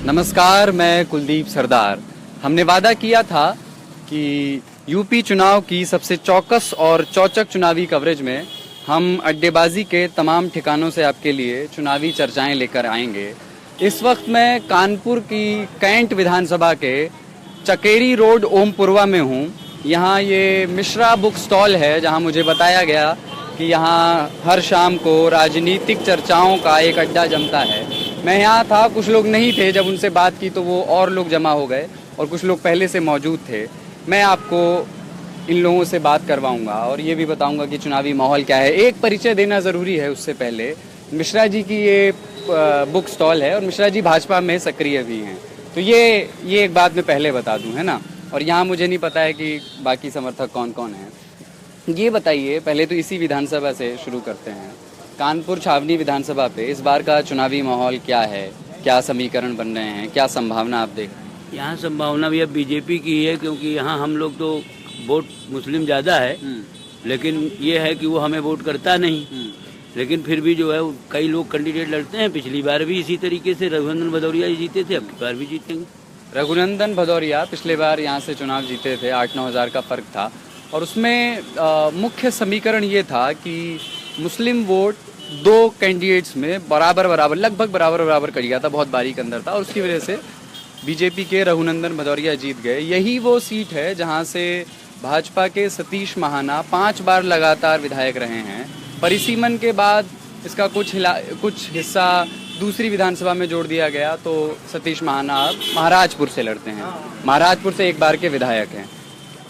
नमस्कार, मैं कुलदीप सरदार। हमने वादा किया था कि यूपी चुनाव की सबसे चौकस और चौचक चुनावी कवरेज में हम अड्डेबाजी के तमाम ठिकानों से आपके लिए चुनावी चर्चाएं लेकर आएंगे। इस वक्त मैं कानपुर की कैंट विधानसभा के चकेरी रोड ओमपुरवा में हूं। यहां ये मिश्रा बुक स्टॉल है, जहां मुझे बताया गया कि यहाँ हर शाम को राजनीतिक चर्चाओं का एक अड्डा जमता है। मैं यहाँ था, कुछ लोग नहीं थे, जब उनसे बात की तो वो और लोग जमा हो गए और कुछ लोग पहले से मौजूद थे। मैं आपको इन लोगों से बात करवाऊंगा और ये भी बताऊंगा कि चुनावी माहौल क्या है। एक परिचय देना ज़रूरी है उससे पहले। मिश्रा जी की ये बुक स्टॉल है और मिश्रा जी भाजपा में सक्रिय भी हैं, तो ये एक बात मैं पहले बता दूं, है ना। और यहाँ मुझे नहीं पता है कि बाकी समर्थक कौन कौन हैं। ये बताइए, पहले तो इसी विधानसभा से शुरू करते हैं। कानपुर छावनी विधानसभा पे इस बार का चुनावी माहौल क्या है, क्या समीकरण बन रहे हैं, क्या संभावना आप देख? यहाँ संभावना भी अब बीजेपी की है, क्योंकि यहाँ हम लोग तो वोट मुस्लिम ज़्यादा है, लेकिन ये है कि वो हमें वोट करता नहीं। लेकिन फिर भी जो है कई लोग कैंडिडेट लड़ते हैं। पिछली बार भी इसी तरीके से रघुनंदन भदौरिया जी जीते थे, अब की बार भी जीतेंगे। रघुनंदन भदौरिया पिछले बार यहाँ से चुनाव जीते थे, 8-9 हज़ार का फर्क था और उसमें मुख्य समीकरण ये था कि मुस्लिम वोट दो कैंडिडेट्स में लगभग बराबर कर गया था, बहुत बारीक अंदर था और उसकी वजह से बीजेपी के रघुनंदन भदौरिया जीत गए। यही वो सीट है जहां से भाजपा के सतीश महाना 5 बार लगातार विधायक रहे हैं। परिसीमन के बाद इसका कुछ हिस्सा दूसरी विधानसभा में जोड़ दिया गया, तो सतीश महाना अब महाराजपुर से लड़ते हैं। महाराजपुर से एक बार के विधायक हैं।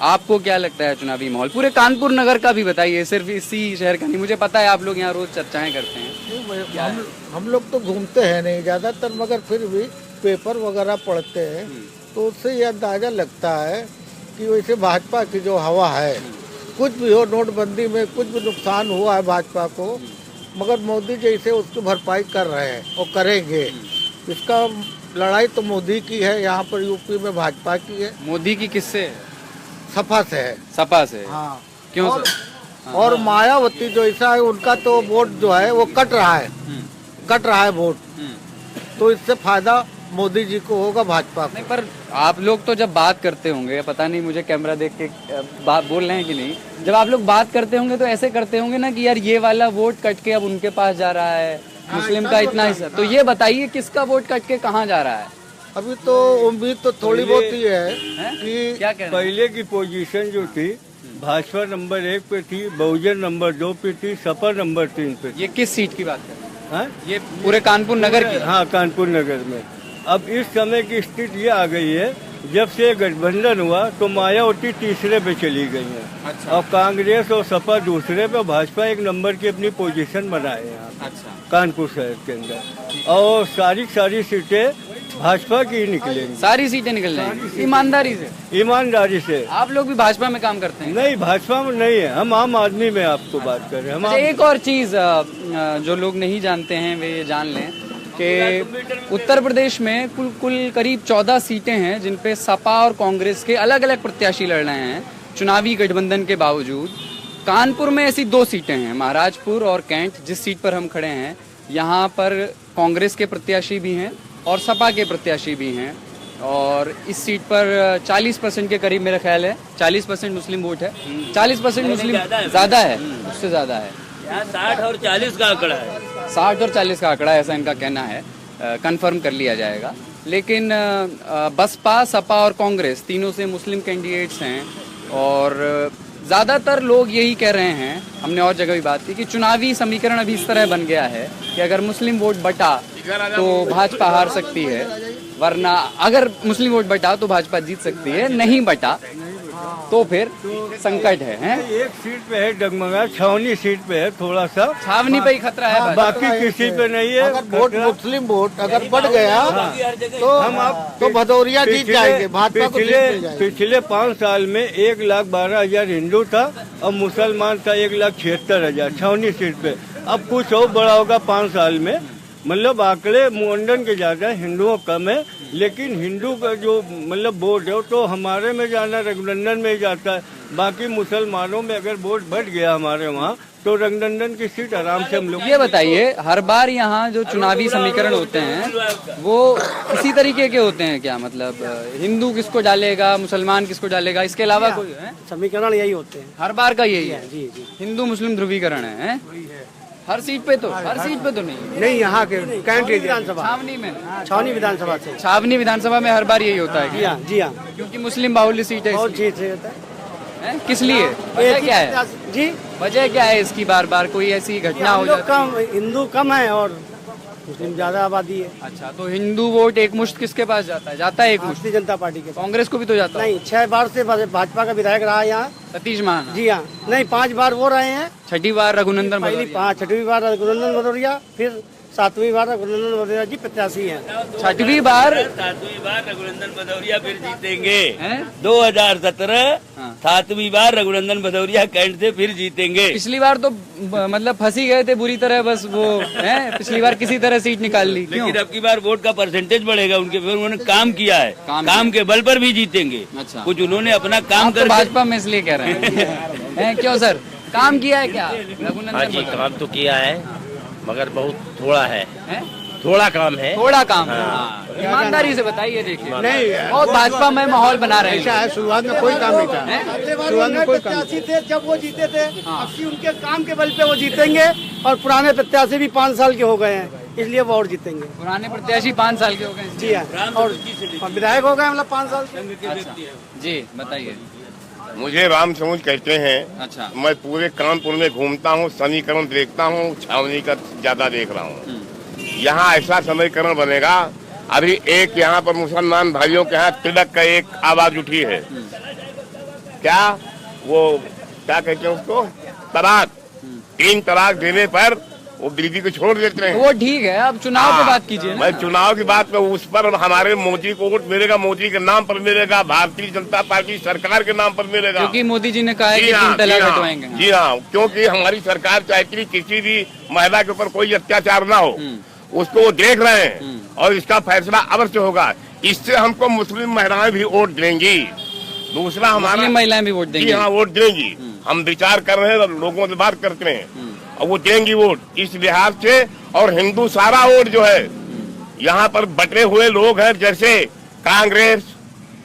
आपको क्या लगता है चुनावी माहौल? पूरे कानपुर नगर का भी बताइए, सिर्फ इसी शहर का नहीं। मुझे पता है आप लोग यहाँ रोज चर्चाएं करते हैं। हम लोग तो घूमते हैं नहीं ज़्यादातर, मगर फिर भी पेपर वगैरह पढ़ते हैं तो उससे ये अंदाज़ा लगता है कि वैसे भाजपा की जो हवा है, कुछ भी हो, नोटबंदी में कुछ भी नुकसान हुआ है भाजपा को, मगर मोदी जैसे उसकी भरपाई कर रहे हैं और करेंगे। इसका लड़ाई तो मोदी की है, यहाँ पर यूपी में भाजपा की है। मोदी की किससे? सपा से है। सपा से? हाँ। क्यों और मायावती जो ऐसा है, उनका तो वोट जो है वो कट रहा है वोट, तो इससे फायदा मोदी जी को होगा, भाजपा को। नहीं, पर आप लोग तो जब बात करते होंगे, पता नहीं मुझे कैमरा देख के बात बोल रहे हैं कि नहीं, जब आप लोग बात करते होंगे तो ऐसे करते होंगे ना कि यार ये वाला वोट कट के अब उनके पास जा रहा है, मुस्लिम का इतना हिस्सा। तो ये बताइए किसका वोट कट के कहाँ जा रहा है? अभी तो उम्मीद तो थोड़ी बहुत ही है कि क्या कहना? पहले की पोजीशन जो थी, भाजपा नंबर 1 पे थी, बहुजन नंबर 2 पे थी, सपा नंबर 3 पे थी। ये किस सीट की बात कर रहे हैं? हाँ? ये पूरे कानपुर नगर की? हाँ, कानपुर नगर में। अब इस समय की स्थिति ये आ गई है, जब से गठबंधन हुआ तो मायावती तीसरे पे चली गई है। अच्छा। और कांग्रेस और सपा दूसरे पे, भाजपा 1 नंबर की अपनी पोजीशन बनाए हैं अच्छा। कानपुर शहर के अंदर। और सारी सीटें भाजपा की निकलेंगी। सारी सीटें निकल जाएंगी ईमानदारी से? ईमानदारी से। आप लोग भी भाजपा में काम करते हैं? नहीं, भाजपा में नहीं है, हम आम आदमी में आपको बात कर रहे हैं। अच्छा, एक और चीज जो लोग नहीं जानते हैं वे ये जान लें कि उत्तर प्रदेश में कुल करीब 14 सीटें हैं जिन पे सपा और कांग्रेस के अलग अलग प्रत्याशी लड़ रहे हैं चुनावी गठबंधन के बावजूद। कानपुर में ऐसी 2 सीटें हैं, महाराजपुर और कैंट। जिस सीट पर हम खड़े हैं यहाँ पर कांग्रेस के प्रत्याशी भी हैं और सपा के प्रत्याशी भी हैं और इस सीट पर 40% के करीब मेरा ख्याल है 40% मुस्लिम वोट है। 40% मुस्लिम ज़्यादा है, उससे ज़्यादा है। यहाँ 60 और 40 का आंकड़ा है। 60 और 40 का आंकड़ा, ऐसा इनका कहना है। कंफर्म कर लिया जाएगा। लेकिन बसपा, सपा और कांग्रेस तीनों से मुस्लिम कैंडिडेट्स हैं और ज़्यादातर लोग यही कह रहे हैं, हमने और जगह भी बात की, कि चुनावी समीकरण अभी इस तरह बन गया है कि अगर मुस्लिम वोट बटा तो भाजपा हार सकती है, वरना अगर मुस्लिम वोट बटा तो भाजपा जीत सकती है, नहीं बटा तो फिर संकट है, हैं? एक सीट पे है डगमगा, छावनी सीट पे है थोड़ा सा, छावनी पे ही खतरा है, बाकी किसी पे नहीं है। अगर वोट मुस्लिम वोट अगर बढ़ गया तो हम आप तो भदौरिया जीत जाएंगे, भाजपा को जीत मिल जाएगी। पिछले 5 साल में 1,12,000 हिंदू था और मुसलमान था 1,76,000 छावनी सीट पे। अब कुछ और बड़ा होगा 5 साल में, मतलब आंकड़े मुंडन के ज्यादा, हिंदुओं कम है, लेकिन हिंदू का जो मतलब वोट है तो हमारे में जाना, रघुनंदन में ही जाता है। बाकी मुसलमानों में अगर वोट बढ़ गया हमारे वहाँ तो रघुनंदन की सीट आराम से हम लोग। ये बताइए, हर बार यहाँ जो चुनावी समीकरण होते हैं वो इसी तरीके के होते हैं क्या? मतलब हिंदू किसको डालेगा, मुसलमान किसको डालेगा, इसके अलावा कोई है? समीकरण यही होते हैं। हर बार का यही है? जी जी। हिंदू मुस्लिम ध्रुवीकरण है? हर सीट पे तो नहीं। नहीं, यहाँ के कैंट विधानसभा, छावनी में, छावनी विधानसभा से। छावनी विधानसभा में हर बार यही होता है? जी हाँ, जी हाँ। क्योंकि मुस्लिम बाहुल्य सीट है और इसलिए। जी से होता है। हैं? किस लिए? वजह क्या है? जी, वजह क्या है इसकी? बार बार कोई ऐसी घटना हो हम लोग जाती कम, हिंदू कम है और मुस्लिम ज्यादा आबादी है। अच्छा, तो हिंदू वोट एक मुश्त किसके पास जाता है? जाता है एक मुश्त। भारतीय जनता पार्टी के पास। कांग्रेस को भी तो जाता है? नहीं, 6 बार से भाजपा का विधायक रहा है यहाँ। सतीश महाना। जी हाँ, नहीं 5 बार वो रहे हैं। 6ठी बार रघुनंदन पहली भदौरिया। 6वीं बार रघुनंदन भदौरिया, फिर 7वीं बार रघुनंदन भदौरिया जी प्रत्याशी हैं। 6ठी बार 7वीं बार रघुनंदन भदौरिया फिर जीतेंगे। हैं? 2017 हाँ। 7वीं बार रघुनंदन भदौरिया कैंट से फिर जीतेंगे। पिछली बार तो मतलब फंसी गए थे बुरी तरह, बस वो है पिछली बार किसी तरह सीट निकाल ली। क्यों? लेकिन अब की बार वोट का परसेंटेज बढ़ेगा उनके, फिर उन्होंने काम किया है, काम के बल पर भी जीतेंगे। अच्छा। कुछ उन्होंने अपना काम आप तो कर भाजपा में इसलिए कह रहे हैं क्यों सर? काम किया है क्या रघुनंदन हाँ जी, भदौरिया? काम तो किया है मगर बहुत थोड़ा है, हैं? थोड़ा काम है। थोड़ा काम। हाँ। ईमानदारी से बताइए। देखिए, नहीं, बहुत भाजपा में माहौल बना रहे ऐसा हैं। है, शुरुआत में कोई काम नहीं था। शुरुआत में कोई काम प्रत्याशी थे जब वो जीते थे, अब की उनके काम के बल पे वो जीतेंगे। और पुराने प्रत्याशी भी 5 साल के हो गए हैं, इसलिए वो और जीतेंगे। पुराने प्रत्याशी 5 साल के हो गए। जी हाँ, और विधायक हो गए मतलब 5 साल के। अच्छा, जी बताइए। मुझे राम समूज कहते हैं। अच्छा। मैं पूरे कानपुर में घूमता हूँ, समीकरण देखता हूँ, छावनी का ज्यादा देख रहा हूँ। यहाँ ऐसा समीकरण बनेगा। अभी एक यहाँ पर मुसलमान भाइयों के यहाँ तिलक का एक आवाज उठी है, क्या वो क्या कहते हैं उसको, तलाक। 3 तलाक देने पर वो बीवी को छोड़ देते हैं। वो ठीक है, अब चुनाव पे बात कीजिए ना। मैं चुनाव की बात में उस पर हमारे मोदी को वोट मिलेगा, मोदी के नाम पर मिलेगा, भारतीय जनता पार्टी सरकार के नाम पर मिलेगा। क्योंकि मोदी जी ने कहा है कि जी हाँ, 3 तलाक जी हाँ, हटवाएंगे। जी हाँ, क्योंकि हमारी सरकार चाहती है किसी भी महिला के ऊपर कोई अत्याचार ना हो, उसको वो देख रहे हैं और इसका फैसला अवश्य होगा। इससे हमको मुस्लिम महिलाएं भी वोट देंगी। दूसरा हमारा मुस्लिम महिलाएं भी वोट देंगी। जी हाँ, वोट देंगी। हम विचार कर रहे हैं और लोगों से बात करते हैं और वो देंगी वोट इस लिहाज से। और हिंदू सारा वोट जो है यहाँ पर बटे हुए लोग हैं, जैसे कांग्रेस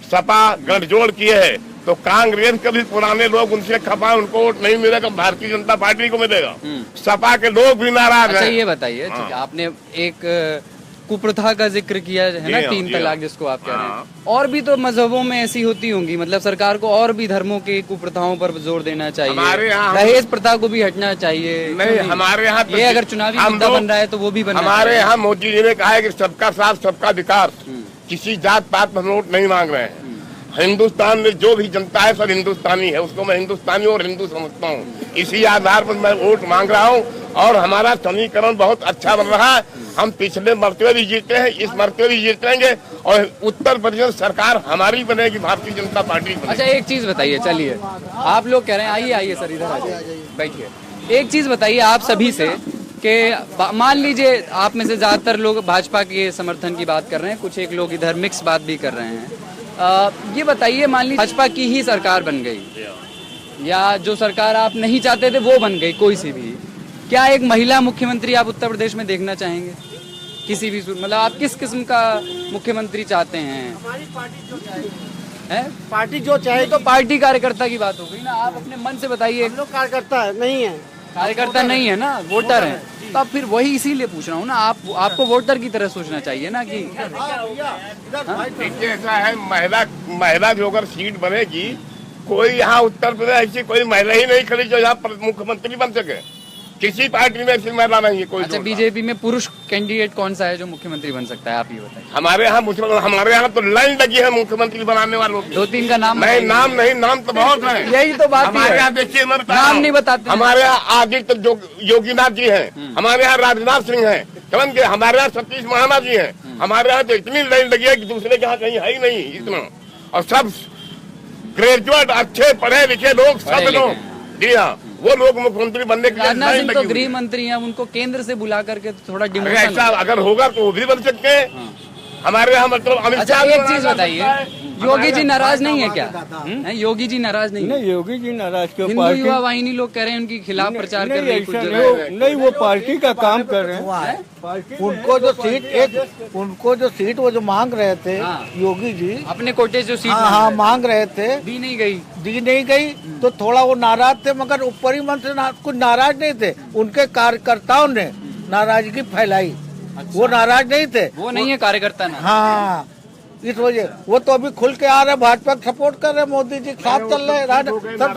सपा गठजोड़ किए हैं, तो कांग्रेस के भी पुराने लोग उनसे खपा, उनको वोट नहीं मिलेगा, भारतीय जनता पार्टी को मिलेगा। सपा के लोग भी नाराज अच्छा, हैं। ये बताइए, ठीक है, आपने एक कुप्रथा का जिक्र किया है ना, 3 तलाक जिसको आप कह रहे हैं। और भी तो मजहबों में ऐसी होती होंगी, मतलब सरकार को और भी धर्मों की कुप्रथाओं पर जोर देना चाहिए। हमारे यहाँ दहेज प्रथा को भी हटना चाहिए। नहीं, हमारे यहाँ ये अगर चुनावी मुद्दा बन रहा है तो वो भी बनना हमारे चाहिए। यहाँ मोदी जी ने कहा है कि सबका साथ सबका विकास। किसी जात पात में वोट नहीं मांग रहे हैं। हिंदुस्तान में जो भी जनता है सब हिंदुस्तानी है, उसको मैं हिंदुस्तानी और हिंदू समझता हूँ। इसी आधार पर मैं वोट मांग रहा हूँ और हमारा समीकरण बहुत अच्छा बन रहा है। हम पिछले मरतबे भी जीते हैं, इस मरतबे भी जीतेंगे और उत्तर प्रदेश सरकार हमारी बनेगी, भारतीय जनता पार्टी बनेगी। अच्छा, एक चीज बताइए, चलिए आप लोग कह रहे हैं, आइए सर इधर आइए, बैठिए। एक चीज बताइए आप सभी से कि मान लीजिए आप में से ज्यादातर लोग भाजपा के समर्थन की बात कर रहे हैं, कुछ एक लोग इधर मिक्स बात भी कर रहे हैं। ये बताइए, मान लीजिए भाजपा की ही सरकार बन गई या जो सरकार आप नहीं चाहते थे वो बन गई, कोई सी भी, क्या एक महिला मुख्यमंत्री आप उत्तर प्रदेश में देखना चाहेंगे? किसी भी मतलब आप किस किस्म का मुख्यमंत्री चाहते हैं? हमारी पार्टी जो चाहे, हैं? पार्टी जो चाहे। तो पार्टी कार्यकर्ता की बात हो गई ना, आप अपने मन से बताइए। हम लोग कार्यकर्ता नहीं है, कार्यकर्ता नहीं है ना, वोटर है। तो अब फिर वही इसीलिए पूछ रहा हूँ ना, आपको वोटर की तरह सोचना चाहिए ना कि देखिए ऐसा है, महिला जो अगर सीट बनेगी, कोई यहाँ उत्तर प्रदेश ऐसी कोई महिला ही नहीं खड़ी जो यहाँ मुख्यमंत्री बन सके। किसी पार्टी में ऐसी महिला नहीं है कोई। अच्छा, बीजेपी में पुरुष कैंडिडेट कौन सा है जो मुख्यमंत्री बन सकता है, आप ये बताइए। हमारे यहाँ तो लाइन लगी है मुख्यमंत्री बनाने वालों की। 2-3 का नाम नहीं, नाम नहीं, नाम तो बहुत है। यही तो बात हमारे है, यहाँ देखिए, मैं बता रहा नाम हूँ, नहीं बताते। हमारे यहाँ आदित्य योगीनाथ जी हैं, हमारे यहाँ राजनाथ सिंह हैं, समझ के हमारे यहाँ सतीश महाना जी हैं। हमारे यहाँ तो इतनी लाइन लगी है कि दूसरे के यहाँ कहीं है ही नहीं इतना। और सब ग्रेजुएट, अच्छे पढ़े लिखे लोग, सब लोग। जी हाँ, वो लोग मुख्यमंत्री बनने के लिए राजनाथ लाइन सिंह लगी तो हुई है। गृह मंत्री हैं, उनको केंद्र से बुला करके थोड़ा अगर डिमोशन। ऐसा अगर होगा तो वो भी बन सकते हैं। हमारे यहाँ मतलब अमित अच्छा, शाह एक चीज बताइए, योगी जी नाराज नहीं है क्या? हैं? योगी जी नाराज नहीं है? नहीं, योगी जी नाराज क्यों? हिंदू पार्टी युवा वाहिनी लोग कह रहे हैं उनकी खिलाफ प्रचार कर रहे हैं कुछ ऐसा जगह। नहीं, वो पार्टी का काम कर रहे हैं। हुआ है। उनको जो सीट वो जो मांग रहे थे हाँ। योगी जी, अपने कोटे जो सीट हाँ हाँ मांग रहे थे, दी नहीं गई। दी नहीं गई तो थोड़ा वो नाराज थे, मगर ऊपरी मन से कुछ नाराज नहीं थे। उनके कार्यकर्ताओं ने नाराजगी फैलाई, वो नाराज नहीं थे। वो नहीं है कार्यकर्ता ना। हाँ, इस वजह वो तो अभी खुल के आ रहे, भाजपा को सपोर्ट कर रहे, मोदी जी के साथ चल रहे, सब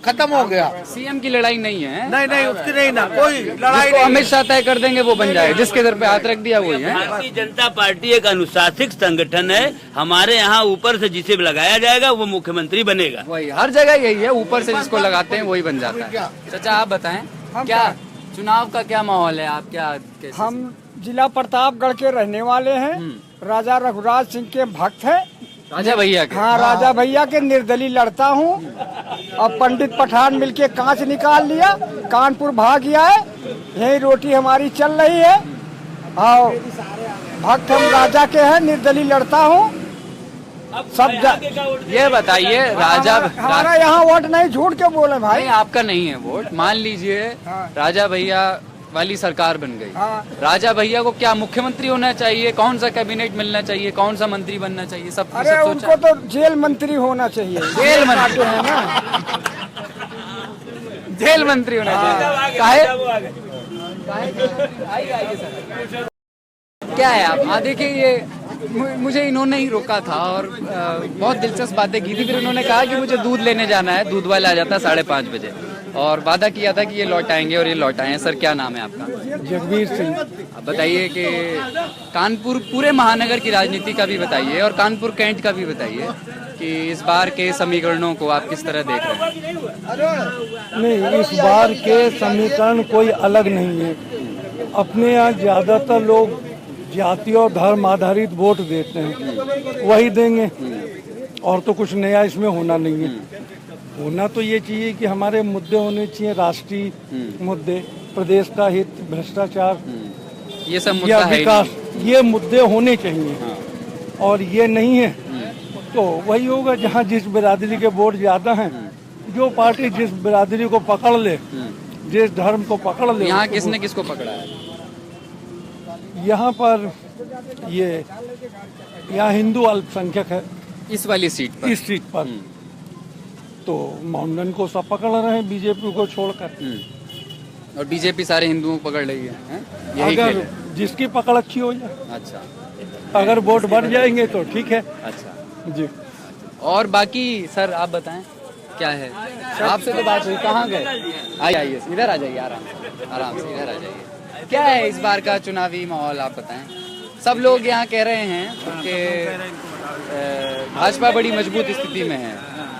खत्म हो गया। सीएम की लड़ाई नहीं है। नहीं उसकी नहीं ना, कोई लड़ाई जिसको नहीं। अमित शाह तय कर देंगे वो बन जाए, जिसके दर पे हाथ रख दिया वही है। भारतीय जनता पार्टी एक अनुशासित संगठन है। हमारे यहाँ ऊपर से जिसे लगाया जाएगा वो मुख्यमंत्री बनेगा। वही हर जगह यही है, ऊपर से जिसको लगाते हैं वही बन जाता है। चाचा आप बताएं क्या चुनाव का क्या माहौल है? आप क्या कैसे? हम जिला प्रतापगढ़ के रहने वाले हैं, राजा रघुराज सिंह के भक्त हैं। राजा भैया के? हाँ, राजा भैया के निर्दलीय लड़ता हूँ। अब पंडित पठान मिलके कांच निकाल लिया, कानपुर भाग गया है, यही रोटी हमारी चल रही है। और भक्त हम राजा के हैं, निर्दलीय लड़ता हूँ। सब ये बताइए राजा हमारा यहाँ वोट नहीं, झूठ क्यों बोले भाई? नहीं आपका नहीं है वोट। मान लीजिए राजा भैया वाली सरकार बन गई, राजा भैया को क्या मुख्यमंत्री होना चाहिए? कौन सा कैबिनेट मिलना चाहिए? कौन सा मंत्री बनना चाहिए? सब अरे सब उनको तो जेल मंत्री होना चाहिए। जेल मंत्री है ना, जेल मंत्री होना चाहिए। क्या है आप? हाँ देखिए, ये मुझे इन्होंने ही रोका था और बहुत दिलचस्प बातें की थी। फिर उन्होंने कहा कि मुझे दूध लेने जाना है, दूध वाला आ जाता है 5:30 बजे, और वादा किया था कि ये लौट आएंगे और ये लौट आए हैं। सर क्या नाम है आपका? जगवीर सिंह। आप बताइए कि कानपुर पूरे महानगर की राजनीति का भी बताइए और कानपुर कैंट का भी बताइए कि इस बार के समीकरणों को आप किस तरह देख रहे हैं? नहीं, इस बार के समीकरण कोई अलग नहीं है। अपने यहाँ ज्यादातर लोग जाति और धर्म आधारित वोट देते हैं, वही देंगे, और तो कुछ नया इसमें होना नहीं है। होना तो ये चाहिए कि हमारे मुद्दे होने चाहिए, राष्ट्रीय मुद्दे, प्रदेश का हित, भ्रष्टाचार, ये सब या मुद्दा है ही विकास, नहीं। ये मुद्दे होने चाहिए। और ये नहीं है तो वही होगा जहाँ जिस बिरादरी के वोट ज्यादा हैं, जो पार्टी जिस बिरादरी को पकड़ ले, जिस धर्म को पकड़ ले। यहाँ किसने किसको पकड़ा है? यहाँ पर ये यहाँ हिंदू अल्पसंख्यक है इस वाली सीट पर? इस सीट पर, तो मौंडन को सब पकड़ रहे हैं बीजेपी को छोड़कर। और बीजेपी सारे हिंदुओं को पकड़ रही है, हैं? यही खेल अगर है। जिसकी पकड़ अच्छी हो जाए, अच्छा अगर वोट बढ़ जाएंगे तो ठीक है। अच्छा जी, और बाकी सर आप बताएं क्या है? आपसे तो बात हुई, कहाँ गए? आइए इधर आ जाइए, आराम से इधर आ जाइए। क्या है इस बार का चुनावी माहौल आप बताएं? सब लोग यहाँ कह रहे हैं कि भाजपा बड़ी मजबूत स्थिति में है।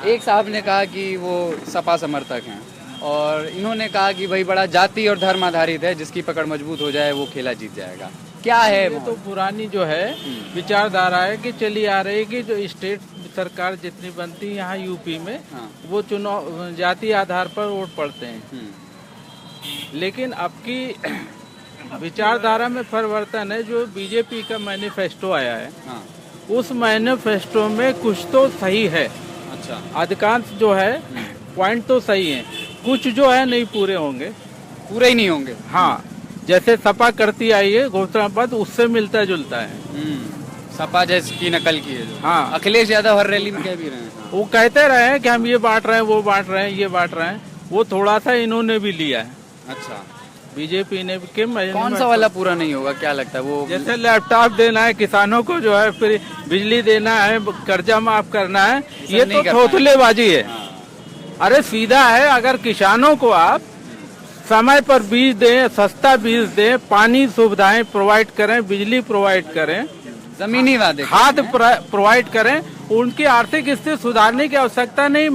एक साहब ने कहा कि वो सपा समर्थक हैं और इन्होंने कहा कि भाई बड़ा जाति और धर्म आधारित है, जिसकी पकड़ मजबूत हो जाए वो खेला जीत जाएगा। क्या है ये तो पुरानी जो है विचारधारा है कि चली आ रही कि जो स्टेट सरकार जितनी बनती है यहाँ यूपी में, वो चुनाव जाति आधार पर वोट पड़ते हैं। लेकिन अब की विचारधारा में परिवर्तन है। जो बीजेपी का मैनिफेस्टो आया है, उस मैनिफेस्टो में कुछ तो सही है। अच्छा, अधिकांश जो है पॉइंट तो सही है, कुछ जो है नहीं पूरे होंगे, पूरे ही नहीं होंगे। हाँ, जैसे सपा करती आई है घोषणा पत्र, उससे मिलता जुलता है। सपा जैसे की नकल की है जो। हाँ, अखिलेश यादव हर रैली में कह भी रहे हैं। वो कहते रहे हैं कि हम ये बांट रहे हैं, वो बांट रहे हैं, ये बांट रहे हैं। वो थोड़ा सा इन्होंने भी लिया है। अच्छा, बीजेपी ने भी। कौन सा वाला पूरा नहीं होगा, क्या लगता है? वो जैसे लैपटॉप देना है किसानों को, जो है फिर बिजली देना है, कर्जा माफ करना है, ये तो थोथलेबाजी है। अरे सीधा है, अगर किसानों को आप समय पर बीज दें, सस्ता बीज दें, पानी सुविधाएं प्रोवाइड करें, बिजली प्रोवाइड करें, जमीनी वादे, खाद प्रोवाइड करें, उनकी आर्थिक स्थिति सुधारने की आवश्यकता नहीं,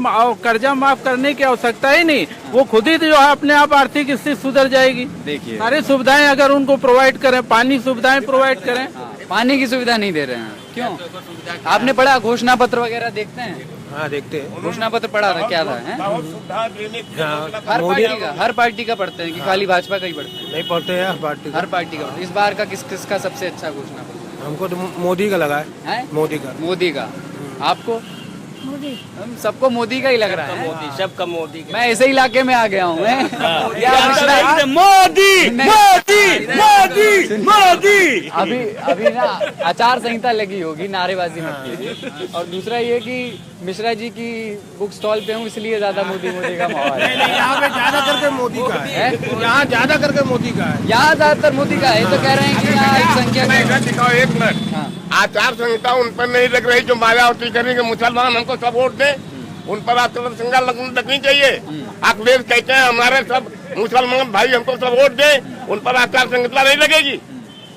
कर्जा माफ करने की आवश्यकता ही नहीं। वो खुद ही जो है अपने आप आर्थिक स्थिति सुधर जाएगी। देखिए सारी सुविधाएं अगर उनको प्रोवाइड करें, पानी सुविधाएं प्रोवाइड करें। पानी की सुविधा नहीं दे रहे हैं, क्यों? आपने पढ़ा घोषणा पत्र वगैरह देखते हैं? हाँ देखते हैं। घोषणा पत्र पढ़ा था, क्या था? हर पार्टी का पढ़ते हैं कि खाली भाजपा का ही पढ़ते हैं? नहीं पढ़ते हैं हर पार्टी का। इस बार का किसका सबसे अच्छा घोषणा पत्र? हमको तो मोदी का लगा है। मोदी का। आपको? हम सबको मोदी का ही लग रहा है। मोदी, सबका मोदी का। मैं ऐसे इलाके में आ गया हूँ मैं। मोदी मोदी मोदी मोदी। अभी ना आचार संहिता लगी होगी, नारेबाजी मत कीजिए। और दूसरा ये कि मिश्रा जी की बुक स्टॉल पे हूँ, इसलिए ज्यादा मोदी का माहौल है। यहाँ पे ज्यादा करके मोदी का है, यहाँ ज्यादा करके मोदी का है, यहाँ ज्यादातर मोदी का है। तो कह रहे हैं कि यहाँ एक संख्या दिखाओ 1 मिनट। आचार संहिता उन पर नहीं लग रही जो मायावती करेंगे, मुसलमान हमको सब वोट दे, उन पर आचार संहिता लगनी चाहिए। अखिलेश कहते हैं हमारे सब मुसलमान भाई हमको सब वोट दे, उन पर आचार संहिता नहीं लगेगी।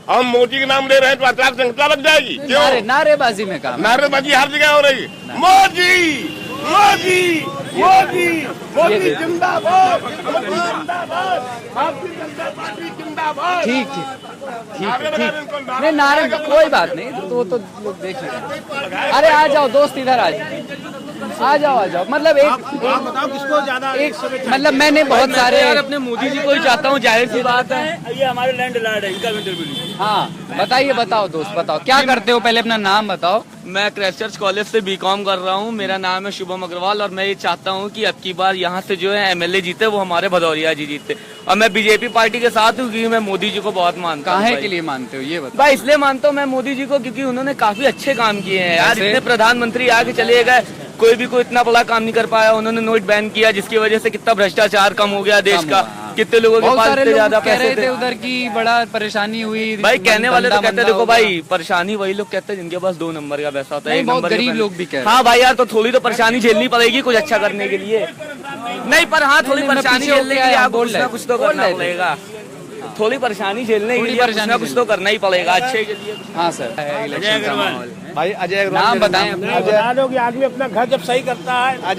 हम मोदी के नाम ले रहे हैं तो आचार संहिता लग जाएगी। क्यों? नारेबाजी में काम, नारेबाजी हर जगह हो रही है। मोदी मोदी मोदी मोदी जिंदाबाद, जिंदाबाद, भारतीय जनता पार्टी जिंदाबाद। ठीक नहीं, नारे कोई बात नहीं, तो लोग देख लेंगे। अरे आ जाओ दोस्त, इधर आ जाओ। मतलब एक बताओ किसको ज्यादा मतलब मैंने बहुत सारे अपने मोदी जी को ही चाहता हूँ, जाहिर सी बात है। ये हमारे लैंड लॉर्ड है, इनका इंटरव्यू लीजिए। हाँ बताओ दोस्त, बताओ क्या करते हो, पहले अपना नाम बताओ। मैं क्राइस्ट चर्च कॉलेज से बीकॉम कर रहा हूँ। मेरा नाम है शुभम अग्रवाल और मैं ये चाहता हूँ कि अब की बार यहाँ से जो है एमएलए जीते वो हमारे भदौरिया जी जीते। और मैं बीजेपी पार्टी के साथ हूँ क्योंकि मैं मोदी जी को बहुत मानता हूँ। काहे के लिए मानते हो ये बताओ? भाई इसलिए मानता हूँ मैं मोदी जी को क्योंकि उन्होंने काफी अच्छे काम किए हैं यार। इतने प्रधानमंत्री आके चले गए, कोई भी कोई इतना बड़ा काम नहीं कर पाया। उन्होंने नोट बैन किया जिसकी वजह से कितना भ्रष्टाचार कम हो गया देश का। कितने लोगों के पास इतने ज्यादा पैसे थे उधर की, बड़ा परेशानी हुई। भाई कहने वाले तो कहते हैं, देखो भाई परेशानी वही लोग कहते हैं जिनके पास 2 नंबर का पैसा होता है। 1 नंबर गरीब लोग भी कह रहे हैं। हाँ भाई यार, तो थोड़ी तो परेशानी झेलनी पड़ेगी कुछ अच्छा करने के लिए। नहीं पर हाँ, थोड़ी परेशानी झेलने के लिए आपको कुछ तो करना पड़ेगा। थोड़ी परेशानी झेलने के लिए कुछ तो करना ही पड़ेगा अच्छे के लिए। हाँ सर, इलेक्शन का माहौल। भाई अजय नाम बताएं। बता दो कि आदमी अपना घर जब सही करता है,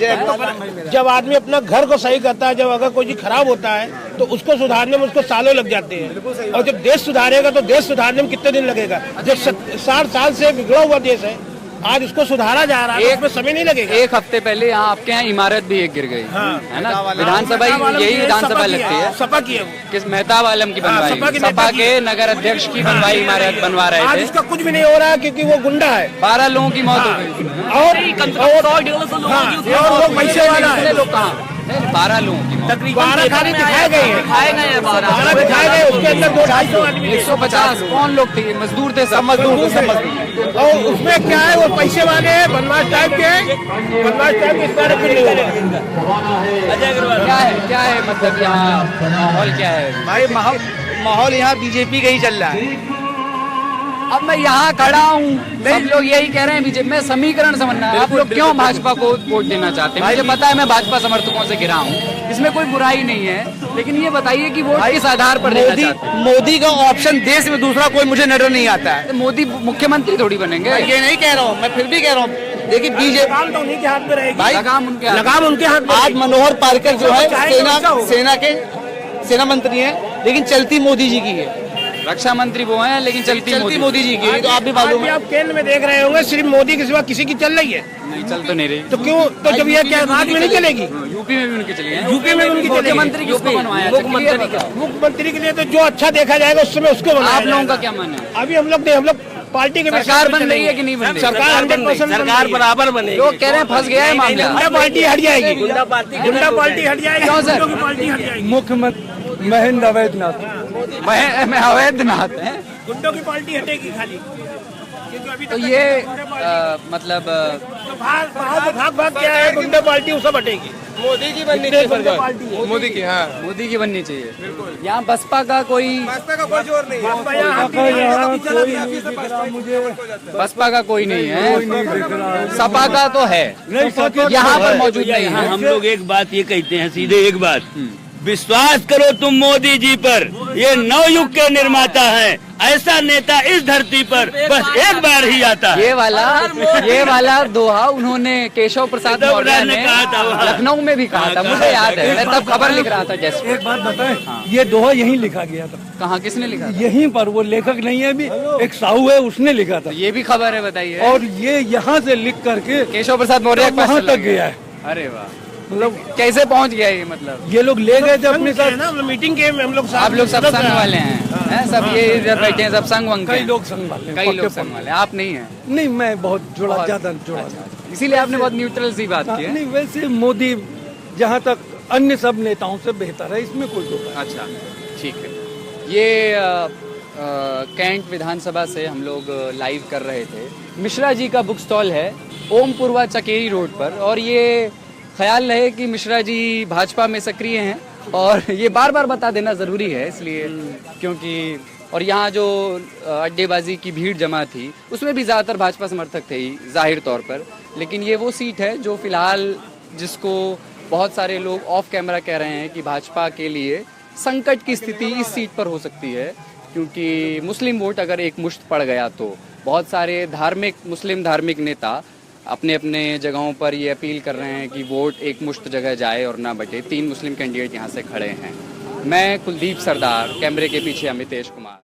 जब आदमी अपना घर को सही करता है, जब अगर कोई चीज खराब होता है तो उसको सुधारने में उसको सालों लग जाते हैं। और जब देश सुधारेगा तो देश सुधारने में कितने दिन लगेगा? जब 60 साल से बिगड़ा हुआ देश है, आज उसको सुधारा जा रहा है, उसमें समय नहीं लगेगा। 1 हफ्ते पहले यहाँ आपके यहाँ इमारत भी एक गिर गई है ना? विधानसभा, यही विधानसभा लगती है। सपा की है, किस मेहताब आलम की बनवाई, सपा के नगर अध्यक्ष की बनवाई इमारत बनवा रहे थे। आज उसका कुछ भी नहीं हो रहा है क्योंकि वो गुंडा है। 12 लोगों की मौत हो गई। और वो पैसे वाला है। लोग कहाँ? 12 लोगों की मौत, 12 खाली दिखाए गए हैं, 12 दिखाए गए, उसके अंदर 200-250 आदमी, 150 कौन लोग थे? मजदूर थे, सब मजदूर थे। और उसमें क्या है, वो पैसे वाले हैं, बदमाश टाइप के हैं, बदमाश टाइप के। इस बार क्या है मतलब यहाँ माहौल क्या है? भाई माहौल यहाँ बीजेपी का ही चल रहा है। अब मैं यहाँ खड़ा हूँ, सब लोग यही कह रहे हैं बीजेपी में। समीकरण समझना है, आप लोग क्यों भाजपा को वोट देना चाहते हैं? मुझे पता है मैं भाजपा समर्थकों से घिरा हूँ, इसमें कोई बुराई नहीं है, लेकिन ये बताइए कि वोट किस आधार पर देना चाहते हैं? मोदी का ऑप्शन देश में दूसरा कोई मुझे नजर नहीं आता है। मोदी मुख्यमंत्री थोड़ी बनेंगे। ये नहीं कह रहा हूँ, मैं फिर भी कह रहा हूँ, देखिए बीजेपी तो उन्हीं के हाथ में रहेगी। भाई लगाम उनके हाथ में। आज मनोहर पार्कर जो है सेना मंत्री है, लेकिन चलती मोदी जी की है। रक्षा मंत्री वो हैं, लेकिन चलती मोदी जी की। तो आप भी मालूम है, आप केंद्र में देख रहे होंगे, सिर्फ मोदी के सिवा किसी की चल रही है? नहीं, चल तो नहीं रही। तो क्यों? तो जब ये क्या राज्य में नहीं चलेगी? यूपी में भी उनकी चली है। यूपी में उनकी मुख्यमंत्री किसको बनवाया? मुख्यमंत्री के लिए तो जो अच्छा देखा जाएगा उस समय उसको बनाया। आप लोगों का क्या मानना है? अभी हम लोग पार्टी के सरकार बन रही है कि नहीं बन रही? सरकार 100% सरकार बराबर बनेगी। लोग कह रहे हैं फंस गया है मामला। गुंडा पार्टी हट जाएगी, गुंडा पार्टी हट जाएगी। क्यों सर? पार्टी हट जाएगी। मुख्यमंत्री महेंद्र अवैधनाथ अवैधनाथ है। गुंडों की पार्टी हटेगी खाली, क्योंकि अभी तो ये मतलब भाग क्या है, गुंडा पार्टी वो सब हटेगी। मोदी की बननी चाहिए। मोदी की, हाँ मोदी की बननी चाहिए। यहाँ बसपा का कोई जोर नहीं है। बसपा का कोई नहीं है, सपा का तो है, यहाँ पर मौजूद नहीं है। हम लोग एक बात ये कहते हैं, सीधे एक बात, विश्वास करो तुम मोदी जी पर, ये नवयुग के निर्माता हैं। ऐसा नेता इस धरती पर बस एक बार ही आता है। ये वाला दोहा उन्होंने केशव प्रसाद मौर्य ने कहा था, लखनऊ में भी कहा था, मुझे याद है। मैं तब खबर लिख रहा था जैसे। एक बात बताएं, ये दोहा यहीं लिखा गया था। कहाँ, किसने लिखा? यहीं पर, वो लेखक नहीं है, अभी एक साहू है, उसने लिखा था। ये भी खबर है, बताइए। और ये यहाँ से लिख करके केशव प्रसाद मौर्य वहाँ तक गया है। अरे वाह, मतलब कैसे पहुंच गया ये? मतलब ये लोग ले गए थे अपने साथ ना, मीटिंग के में हम लोग, आप लोग सब संघ वाले हैं, सब ये इधर बैठे हैं, सब संघ वंग कई लोग संग वाले, कई लोग संघ वाले। आप नहीं है? नहीं, मैं बहुत जुड़ा, ज्यादा जुड़ा। इसीलिए आपने बहुत न्यूट्रल सी बात की है। नहीं, वैसे मोदी जहाँ तक अन्य सब नेताओं से बेहतर है, इसमें कोई दो राय नहीं। अच्छा, ठीक है। ये कैंट विधानसभा से हम लोग लाइव कर रहे थे। मिश्रा जी का बुक स्टॉल है ओमपुरवा चकेरी रोड पर, और ये ख्याल रहे कि मिश्रा जी भाजपा में सक्रिय हैं, और ये बार बार बता देना ज़रूरी है इसलिए क्योंकि, और यहाँ जो अड्डेबाजी की भीड़ जमा थी उसमें भी ज़्यादातर भाजपा समर्थक थे ही जाहिर तौर पर, लेकिन ये वो सीट है जो फिलहाल जिसको बहुत सारे लोग ऑफ कैमरा कह रहे हैं कि भाजपा के लिए संकट की स्थिति इस सीट पर हो सकती है, क्योंकि मुस्लिम वोट अगर एक मुश्त पड़ गया तो बहुत सारे मुस्लिम धार्मिक नेता अपने अपने जगहों पर ये अपील कर रहे हैं कि वोट एक मुश्त जगह जाए और ना बटे। 3 मुस्लिम कैंडिडेट यहाँ से खड़े हैं। मैं कुलदीप सरदार, कैमरे के पीछे अमितेश कुमार।